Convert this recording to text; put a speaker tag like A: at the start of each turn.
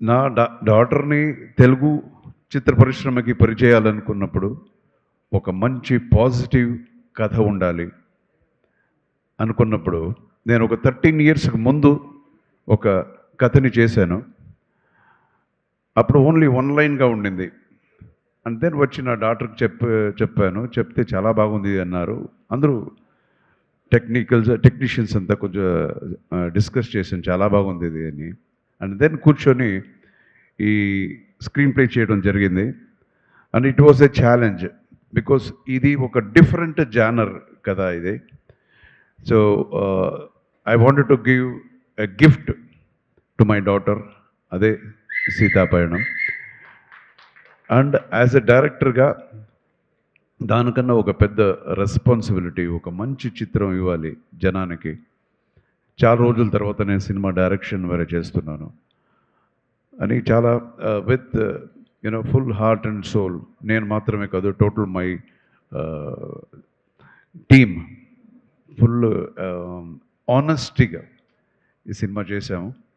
A: నా డాటర్ని తెలుగు చిత్ర పరిశ్రమకి పరిచయాలనుకున్నప్పుడు ఒక మంచి పాజిటివ్ కథ ఉండాలి అనుకున్నప్పుడు నేను ఒక 13 ఇయర్స్కి ముందు ఒక కథని చేశాను. అప్పుడు ఓన్లీ వన్ లైన్గా ఉండింది. అండ్ దెన్ వచ్చి నా డాక్టర్కి చెప్పాను. చెప్తే చాలా బాగుంది అన్నారు. అందరూ టెక్నీషియన్స్ అంతా కొంచెం డిస్కస్ చేసాను, చాలా బాగుంది ఇది అని. అండ్ దెన్ కూర్చొని ఈ స్క్రీన్ ప్లే చేయడం జరిగింది. And it was a challenge because ఇది ఒక డిఫరెంట్ జానర్ కదా ఇది. So I wanted to give a gift to my daughter, అదే సీతాపయణం. అండ్ యాజ్ ఎ డైరెక్టర్గా దానికన్నా ఒక పెద్ద రెస్పాన్సిబిలిటీ, ఒక మంచి చిత్రం ఇవ్వాలి జనానికి. చాలా రోజుల తర్వాత నేను సినిమా డైరెక్షన్ వేరే చేస్తున్నాను అని చాలా with you know full heart and soul, నేను మాత్రమే కాదు, టోటల్ మై టీమ్ ఫుల్ ఆనెస్టీగా ఈ సినిమా చేశాము.